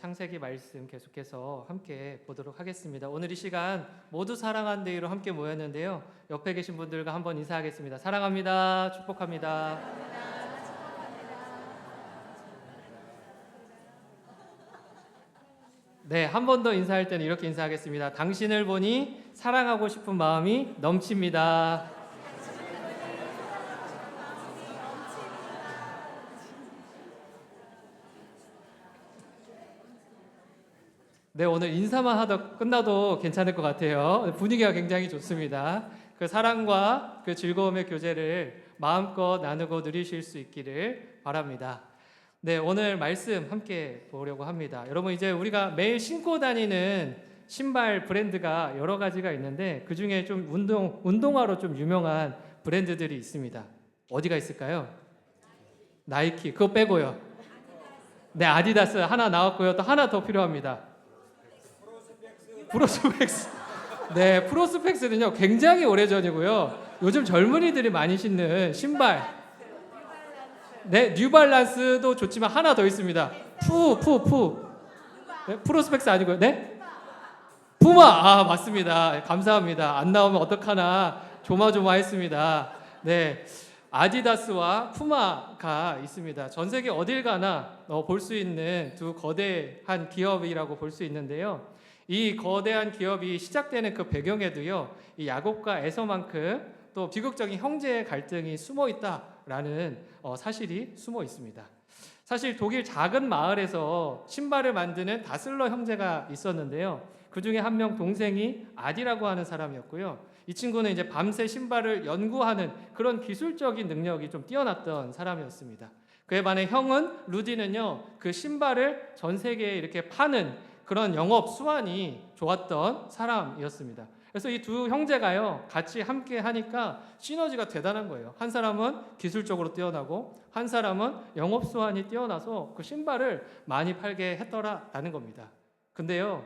창세기 말씀 계속해서 함께 보도록 하겠습니다. 오늘 이 시간 모두 사랑한 데이로 함께 모였는데요. 옆에 계신 분들과 한번 인사하겠습니다. 사랑합니다. 축복합니다. 네, 한 번 더 인사할 때는 이렇게 인사하겠습니다. 당신을 보니 사랑하고 싶은 마음이 넘칩니다. 네, 오늘 인사만 하다 끝나도 괜찮을 것 같아요. 분위기가 굉장히 좋습니다. 그 사랑과 그 즐거움의 교제를 마음껏 나누고 누리실 수 있기를 바랍니다. 네, 오늘 말씀 함께 보려고 합니다. 여러분, 이제 우리가 매일 신고 다니는 신발 브랜드가 여러 가지가 있는데 그 중에 좀 운동화로 좀 유명한 브랜드들이 있습니다. 어디가 있을까요? 나이키, 그거 빼고요. 네, 아디다스 하나 나왔고요. 또 하나 더 필요합니다. 프로스펙스. 네, 프로스펙스는요 굉장히 오래전이고요. 요즘 젊은이들이 많이 신는 신발. 네, 뉴발란스도 좋지만 하나 더 있습니다. 푸. 네, 프로스펙스 아니고요. 네? 푸마. 아, 맞습니다. 감사합니다. 안 나오면 어떡하나 조마조마했습니다. 네, 아디다스와 푸마가 있습니다. 전 세계 어딜 가나 볼 수 있는 두 거대한 기업이라고 볼 수 있는데요. 이 거대한 기업이 시작되는 그 배경에도요, 이 야곱과 에서만큼 또 비극적인 형제 갈등이 숨어 있다라는 사실이 숨어 있습니다. 사실 독일 작은 마을에서 신발을 만드는 다슬러 형제가 있었는데요. 그 중에 한 명 동생이 아디라고 하는 사람이었고요. 이 친구는 이제 밤새 신발을 연구하는 그런 기술적인 능력이 좀 뛰어났던 사람이었습니다. 그에 반해 형은 루디는요, 그 신발을 전 세계에 이렇게 파는 그런 영업 수완이 좋았던 사람이었습니다. 그래서 이 두 형제가요 같이 함께 하니까 시너지가 대단한 거예요. 한 사람은 기술적으로 뛰어나고 한 사람은 영업 수완이 뛰어나서 그 신발을 많이 팔게 했더라라는 겁니다. 근데요,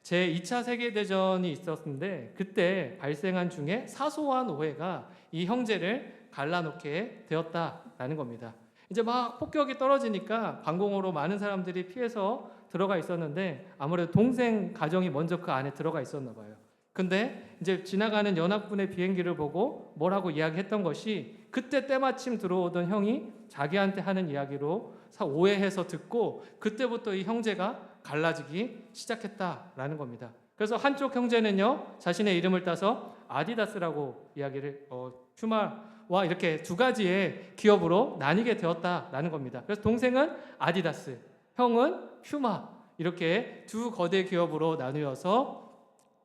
제2차 세계대전이 있었는데 그때 발생한 중에 사소한 오해가 이 형제를 갈라놓게 되었다라는 겁니다. 이제 막 폭격이 떨어지니까 방공호로 많은 사람들이 피해서 들어가 있었는데 아무래도 동생 가정이 먼저 그 안에 들어가 있었나 봐요. 근데 이제 지나가는 연합군의 비행기를 보고 뭐라고 이야기했던 것이 그때 때마침 들어오던 형이 자기한테 하는 이야기로 오해해서 듣고 그때부터 이 형제가 갈라지기 시작했다라는 겁니다. 그래서 한쪽 형제는요 자신의 이름을 따서 아디다스라고 이야기를 퓨마와 이렇게 두 가지의 기업으로 나뉘게 되었다라는 겁니다. 그래서 동생은 아디다스, 형은 퓨마, 이렇게 두 거대 기업으로 나누어서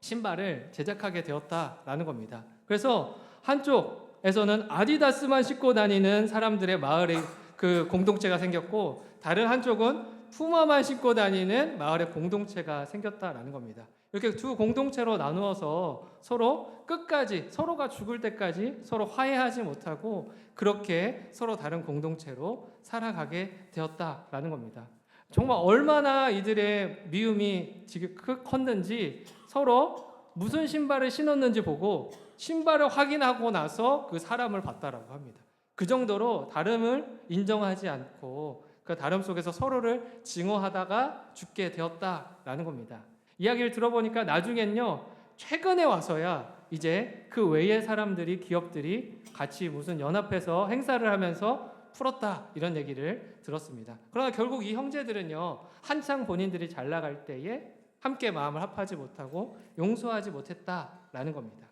신발을 제작하게 되었다라는 겁니다. 그래서 한쪽에서는 아디다스만 신고 다니는 사람들의 마을의 그 공동체가 생겼고 다른 한쪽은 푸마만 신고 다니는 마을의 공동체가 생겼다라는 겁니다. 이렇게 두 공동체로 나누어서 서로 끝까지 서로가 죽을 때까지 서로 화해하지 못하고 그렇게 서로 다른 공동체로 살아가게 되었다라는 겁니다. 정말 얼마나 이들의 미움이 지금 컸는지 서로 무슨 신발을 신었는지 보고 신발을 확인하고 나서 그 사람을 봤다라고 합니다. 그 정도로 다름을 인정하지 않고 그 다름 속에서 서로를 증오하다가 죽게 되었다라는 겁니다. 이야기를 들어보니까 나중엔요 최근에 와서야 이제 그 외의 사람들이 기업들이 같이 무슨 연합해서 행사를 하면서 풀었다 이런 얘기를 들었습니다. 그러나 결국 이 형제들은요 한창 본인들이 잘 나갈 때에 함께 마음을 합하지 못하고 용서하지 못했다라는 겁니다.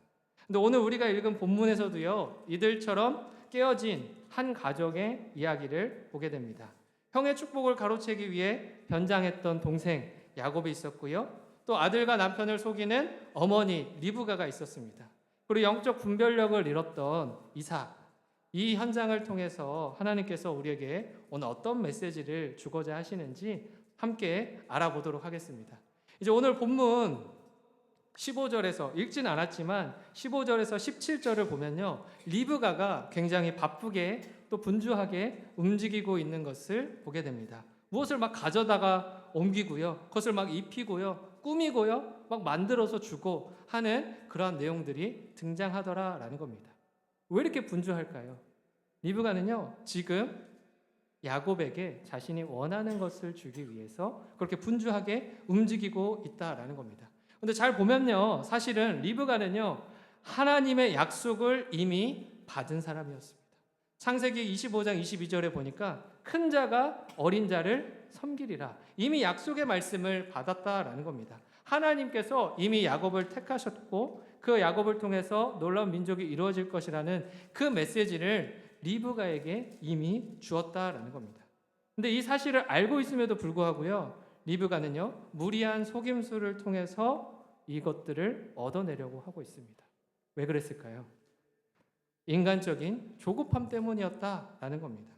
근데 오늘 우리가 읽은 본문에서도요 이들처럼 깨어진 한 가족의 이야기를 보게 됩니다. 형의 축복을 가로채기 위해 변장했던 동생 야곱이 있었고요. 또 아들과 남편을 속이는 어머니 리브가가 있었습니다. 그리고 영적 분별력을 잃었던 이삭. 이 현장을 통해서 하나님께서 우리에게 오늘 어떤 메시지를 주고자 하시는지 함께 알아보도록 하겠습니다. 이제 오늘 본문 15절에서 읽진 않았지만 15절에서 17절을 보면요. 리브가가 굉장히 바쁘게 또 분주하게 움직이고 있는 것을 보게 됩니다. 무엇을 막 가져다가 옮기고요. 그것을 막 입히고요. 꾸미고요. 막 만들어서 주고 하는 그러한 내용들이 등장하더라라는 겁니다. 왜 이렇게 분주할까요? 리브가는요 지금 야곱에게 자신이 원하는 것을 주기 위해서 그렇게 분주하게 움직이고 있다라는 겁니다. 근데 잘 보면요, 사실은 리브가는요, 하나님의 약속을 이미 받은 사람이었습니다. 창세기 25장 22절에 보니까 큰 자가 어린 자를 섬기리라. 이미 약속의 말씀을 받았다라는 겁니다. 하나님께서 이미 야곱을 택하셨고 그 야곱을 통해서 놀라운 민족이 이루어질 것이라는 그 메시지를 리브가에게 이미 주었다라는 겁니다. 근데 이 사실을 알고 있음에도 불구하고요, 리브가는요, 무리한 속임수를 통해서 이것들을 얻어내려고 하고 있습니다. 왜 그랬을까요? 인간적인 조급함 때문이었다라는 겁니다.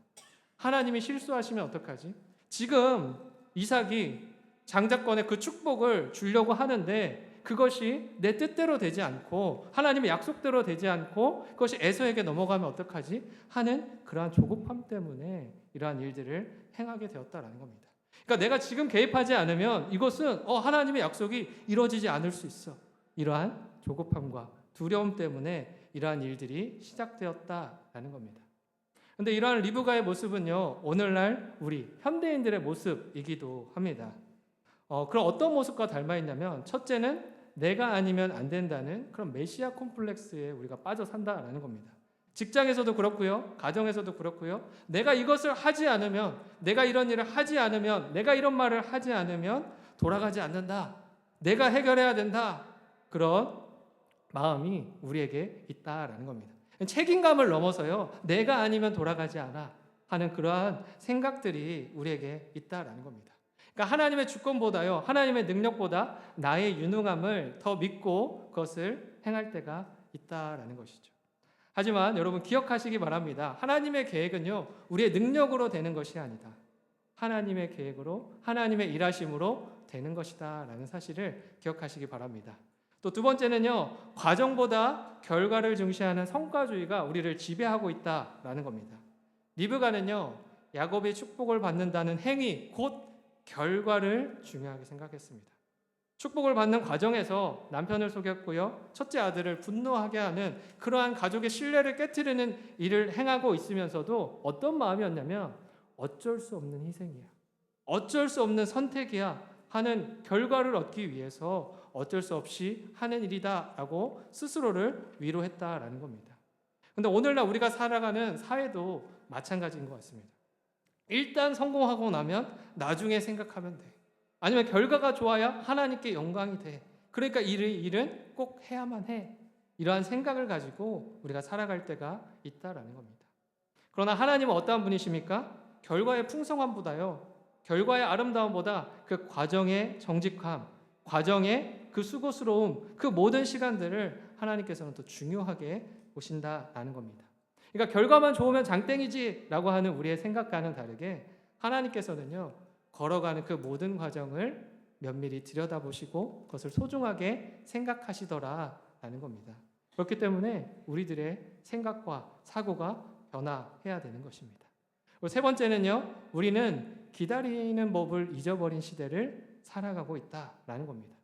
하나님이 실수하시면 어떡하지? 지금 이삭이 장자권의 그 축복을 주려고 하는데 그것이 내 뜻대로 되지 않고 하나님의 약속대로 되지 않고 그것이 에서에게 넘어가면 어떡하지? 하는 그러한 조급함 때문에 이러한 일들을 행하게 되었다라는 겁니다. 그러니까 내가 지금 개입하지 않으면 이것은 하나님의 약속이 이루어지지 않을 수 있어. 이러한 조급함과 두려움 때문에 이러한 일들이 시작되었다라는 겁니다. 그런데 이러한 리브가의 모습은요, 오늘날 우리 현대인들의 모습이기도 합니다. 그럼 어떤 모습과 닮아 있냐면, 첫째는 내가 아니면 안 된다는 그런 메시아 콤플렉스에 우리가 빠져 산다라는 겁니다. 직장에서도 그렇고요, 가정에서도 그렇고요. 내가 이것을 하지 않으면, 내가 이런 일을 하지 않으면, 내가 이런 말을 하지 않으면 돌아가지 않는다. 내가 해결해야 된다. 그런 마음이 우리에게 있다라는 겁니다. 책임감을 넘어서요, 내가 아니면 돌아가지 않아 하는 그러한 생각들이 우리에게 있다라는 겁니다. 그러니까 하나님의 주권보다요, 하나님의 능력보다 나의 유능함을 더 믿고 그것을 행할 때가 있다라는 것이죠. 하지만 여러분 기억하시기 바랍니다. 하나님의 계획은요, 우리의 능력으로 되는 것이 아니다. 하나님의 계획으로, 하나님의 일하심으로 되는 것이다 라는 사실을 기억하시기 바랍니다. 또 두 번째는요, 과정보다 결과를 중시하는 성과주의가 우리를 지배하고 있다라는 겁니다. 리브가는요, 야곱이 축복을 받는다는 행위, 곧 결과를 중요하게 생각했습니다. 축복을 받는 과정에서 남편을 속였고요, 첫째 아들을 분노하게 하는 그러한 가족의 신뢰를 깨트리는 일을 행하고 있으면서도 어떤 마음이었냐면, 어쩔 수 없는 희생이야, 어쩔 수 없는 선택이야 하는 결과를 얻기 위해서 어쩔 수 없이 하는 일이다라고 스스로를 위로했다라는 겁니다. 그런데 오늘날 우리가 살아가는 사회도 마찬가지인 것 같습니다. 일단 성공하고 나면 나중에 생각하면 돼. 아니면 결과가 좋아야 하나님께 영광이 돼. 그러니까 일은 꼭 해야만 해. 이러한 생각을 가지고 우리가 살아갈 때가 있다라는 겁니다. 그러나 하나님은 어떠한 분이십니까? 결과의 풍성함보다요, 결과의 아름다움보다 그 과정의 정직함, 과정의 그 수고스러움, 그 모든 시간들을 하나님께서는 더 중요하게 보신다라는 겁니다. 그러니까 결과만 좋으면 장땡이지 라고 하는 우리의 생각과는 다르게 하나님께서는요, 걸어가는 그 모든 과정을 면밀히 들여다보시고 그것을 소중하게 생각하시더라라는 겁니다. 그렇기 때문에 우리들의 생각과 사고가 변화해야 되는 것입니다. 그리고 세 번째는요, 우리는 기다리는 법을 잊어버린 시대를 살아가고 있다라는 겁니다.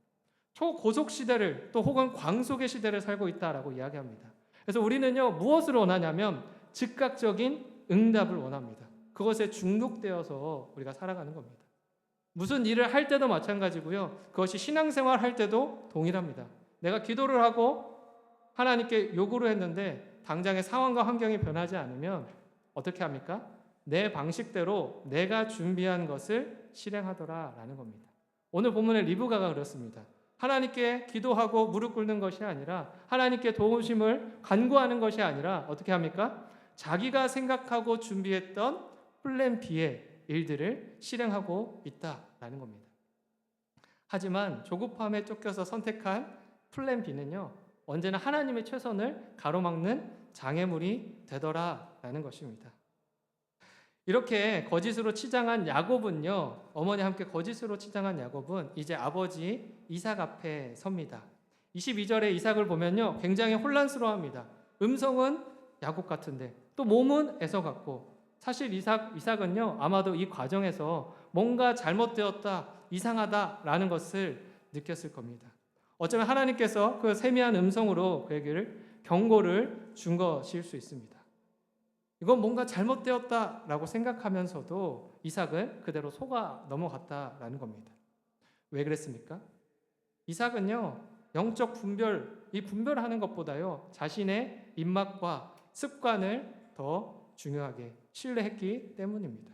초고속 시대를, 또 혹은 광속의 시대를 살고 있다라고 이야기합니다. 그래서 우리는요, 무엇을 원하냐면 즉각적인 응답을 원합니다. 그것에 중독되어서 우리가 살아가는 겁니다. 무슨 일을 할 때도 마찬가지고요, 그것이 신앙생활 할 때도 동일합니다. 내가 기도를 하고 하나님께 요구를 했는데 당장의 상황과 환경이 변하지 않으면 어떻게 합니까? 내 방식대로 내가 준비한 것을 실행하더라라는 겁니다. 오늘 본문의 리브가가 그렇습니다. 하나님께 기도하고 무릎 꿇는 것이 아니라, 하나님께 도우심을 간구하는 것이 아니라 어떻게 합니까? 자기가 생각하고 준비했던 플랜 B의 일들을 실행하고 있다라는 겁니다. 하지만 조급함에 쫓겨서 선택한 플랜 B는요, 언제나 하나님의 최선을 가로막는 장애물이 되더라라는 것입니다. 이렇게 거짓으로 치장한 야곱은요, 어머니 함께 거짓으로 치장한 야곱은 이제 아버지 이삭 앞에 섭니다. 22절에 이삭을 보면요, 굉장히 혼란스러워합니다. 음성은 야곱 같은데 또 몸은 에서 같고, 사실 이삭은요, 아마도 이 과정에서 뭔가 잘못되었다, 이상하다라는 것을 느꼈을 겁니다. 어쩌면 하나님께서 그 세미한 음성으로 그에게 경고를 준 것일 수 있습니다. 이건 뭔가 잘못되었다라고 생각하면서도 이삭은 그대로 속아 넘어갔다라는 겁니다. 왜 그랬습니까? 이삭은요, 영적 분별, 이 분별하는 것보다요, 자신의 입맛과 습관을 더 중요하게 신뢰했기 때문입니다.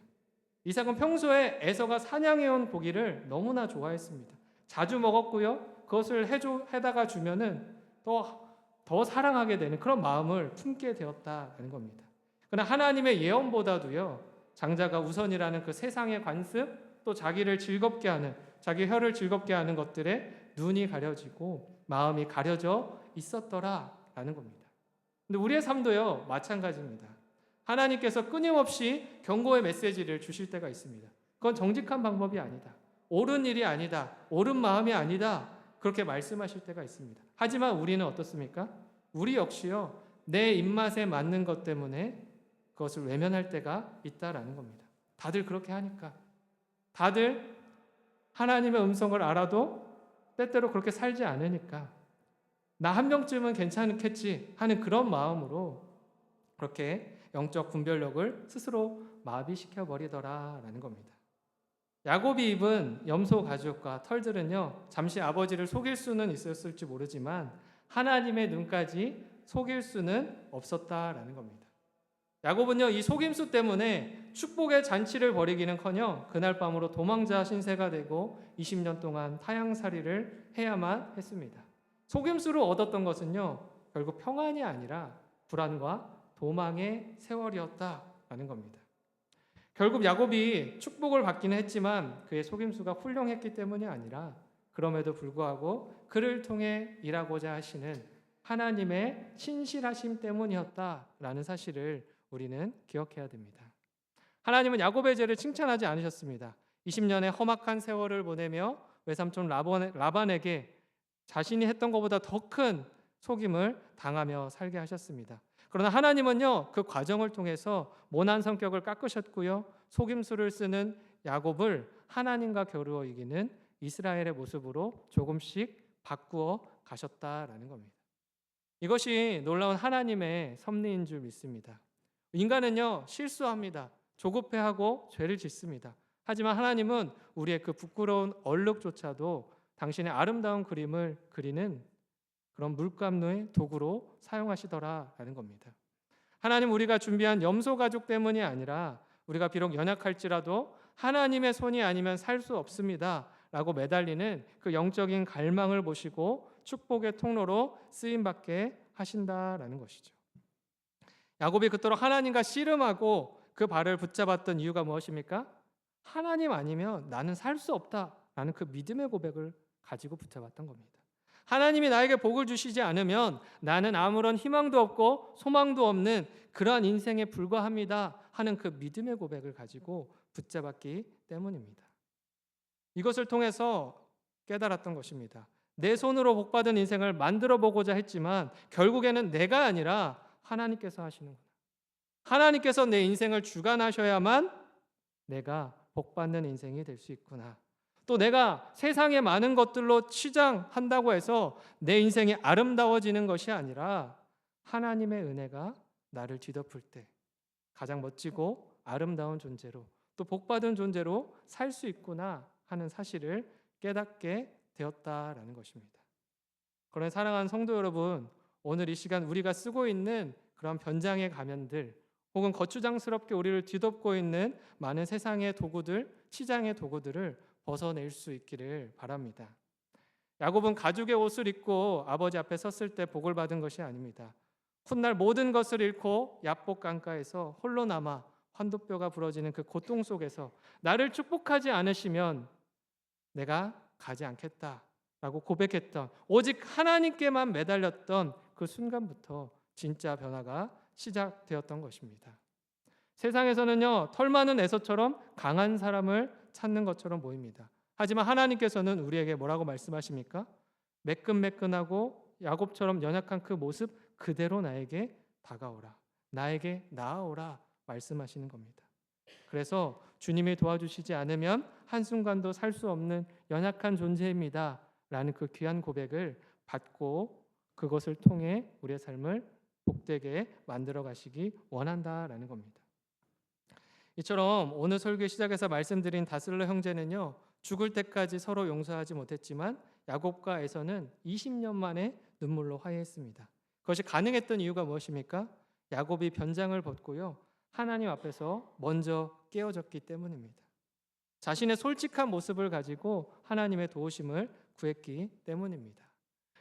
이삭은 평소에 에서가 사냥해온 고기를 너무나 좋아했습니다. 자주 먹었고요, 그것을 해다가 주면은 더 사랑하게 되는 그런 마음을 품게 되었다는 겁니다. 그러나 하나님의 예언보다도요, 장자가 우선이라는 그 세상의 관습, 또 자기를 즐겁게 하는, 자기 혀를 즐겁게 하는 것들에 눈이 가려지고 마음이 가려져 있었더라라는 겁니다. 근데 우리의 삶도요, 마찬가지입니다. 하나님께서 끊임없이 경고의 메시지를 주실 때가 있습니다. 그건 정직한 방법이 아니다. 옳은 일이 아니다. 옳은 마음이 아니다. 그렇게 말씀하실 때가 있습니다. 하지만 우리는 어떻습니까? 우리 역시요, 내 입맛에 맞는 것 때문에 그것을 외면할 때가 있다라는 겁니다. 다들 그렇게 하니까. 다들 하나님의 음성을 알아도 때때로 그렇게 살지 않으니까 나 한 명쯤은 괜찮겠지 하는 그런 마음으로 그렇게 영적 분별력을 스스로 마비시켜 버리더라라는 겁니다. 야곱이 입은 염소 가죽과 털들은요, 잠시 아버지를 속일 수는 있었을지 모르지만 하나님의 눈까지 속일 수는 없었다라는 겁니다. 야곱은요, 이 속임수 때문에 축복의 잔치를 벌이기는커녕 그날 밤으로 도망자 신세가 되고 20년 동안 타향살이를 해야만 했습니다. 속임수로 얻었던 것은요, 결국 평안이 아니라 불안과 도망의 세월이었다라는 겁니다. 결국 야곱이 축복을 받기는 했지만 그의 속임수가 훌륭했기 때문이 아니라 그럼에도 불구하고 그를 통해 일하고자 하시는 하나님의 신실하심 때문이었다라는 사실을 우리는 기억해야 됩니다. 하나님은 야곱의 죄를 칭찬하지 않으셨습니다. 20년의 험악한 세월을 보내며 외삼촌 라반에게 자신이 했던 것보다 더 큰 속임을 당하며 살게 하셨습니다. 그러나 하나님은요, 그 과정을 통해서 모난 성격을 깎으셨고요, 속임수를 쓰는 야곱을 하나님과 겨루어 이기는 이스라엘의 모습으로 조금씩 바꾸어 가셨다라는 겁니다. 이것이 놀라운 하나님의 섭리인 줄 믿습니다. 인간은요, 실수합니다. 조급해하고 죄를 짓습니다. 하지만 하나님은 우리의 그 부끄러운 얼룩조차도 당신의 아름다운 그림을 그리는 그런 물감의 도구로 사용하시더라라는 겁니다. 하나님, 우리가 준비한 염소 가죽 때문이 아니라 우리가 비록 연약할지라도 하나님의 손이 아니면 살 수 없습니다 라고 매달리는 그 영적인 갈망을 보시고 축복의 통로로 쓰임받게 하신다라는 것이죠. 야곱이 그토록 하나님과 씨름하고 그 발을 붙잡았던 이유가 무엇입니까? 하나님 아니면 나는 살 수 없다라는 그 믿음의 고백을 가지고 붙잡았던 겁니다. 하나님이 나에게 복을 주시지 않으면 나는 아무런 희망도 없고 소망도 없는 그러한 인생에 불과합니다 하는 그 믿음의 고백을 가지고 붙잡았기 때문입니다. 이것을 통해서 깨달았던 것입니다. 내 손으로 복받은 인생을 만들어 보고자 했지만 결국에는 내가 아니라 하나님께서 하시는구나. 하나님께서 내 인생을 주관하셔야만 내가 복받는 인생이 될 수 있구나. 또 내가 세상의 많은 것들로 치장한다고 해서 내 인생이 아름다워지는 것이 아니라 하나님의 은혜가 나를 뒤덮을 때 가장 멋지고 아름다운 존재로 또 복받은 존재로 살 수 있구나 하는 사실을 깨닫게 되었다라는 것입니다. 그러나 사랑하는 성도 여러분, 오늘 이 시간 우리가 쓰고 있는 그런 변장의 가면들 혹은 거추장스럽게 우리를 뒤덮고 있는 많은 세상의 도구들, 치장의 도구들을 벗어낼 수 있기를 바랍니다. 야곱은 가죽의 옷을 입고 아버지 앞에 섰을 때 복을 받은 것이 아닙니다. 훗날 모든 것을 잃고 야복 강가에서 홀로 남아 환도뼈가 부러지는 그 고통 속에서 나를 축복하지 않으시면 내가 가지 않겠다라고 고백했던, 오직 하나님께만 매달렸던 그 순간부터 진짜 변화가 시작되었던 것입니다. 세상에서는요, 털 많은 에서처럼 강한 사람을 찾는 것처럼 보입니다. 하지만 하나님께서는 우리에게 뭐라고 말씀하십니까? 매끈매끈하고 야곱처럼 연약한 그 모습 그대로 나에게 다가오라, 나에게 나아오라 말씀하시는 겁니다. 그래서 주님이 도와주시지 않으면 한순간도 살 수 없는 연약한 존재입니다 라는 그 귀한 고백을 받고 그것을 통해 우리의 삶을 복되게 만들어 가시기 원한다라는 겁니다. 이처럼 오늘 설교 시작에서 말씀드린 다슬러 형제는요, 죽을 때까지 서로 용서하지 못했지만 야곱과 에서는 20년 만에 눈물로 화해했습니다. 그것이 가능했던 이유가 무엇입니까? 야곱이 변장을 벗고요, 하나님 앞에서 먼저 깨어졌기 때문입니다. 자신의 솔직한 모습을 가지고 하나님의 도우심을 구했기 때문입니다.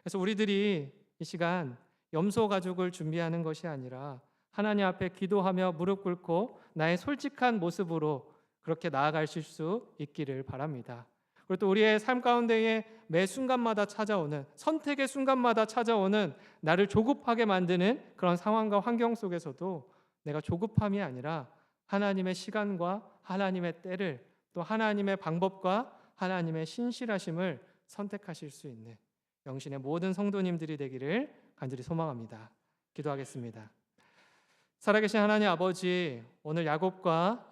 그래서 우리들이 이 시간 염소 가죽을 준비하는 것이 아니라 하나님 앞에 기도하며 무릎 꿇고 나의 솔직한 모습으로 그렇게 나아가실 수 있기를 바랍니다. 그리고 또 우리의 삶 가운데에 매 순간마다 찾아오는, 선택의 순간마다 찾아오는 나를 조급하게 만드는 그런 상황과 환경 속에서도 내가 조급함이 아니라 하나님의 시간과 하나님의 때를, 또 하나님의 방법과 하나님의 신실하심을 선택하실 수 있는 영신의 모든 성도님들이 되기를 간절히 소망합니다. 기도하겠습니다. 살아계신 하나님 아버지, 오늘 야곱과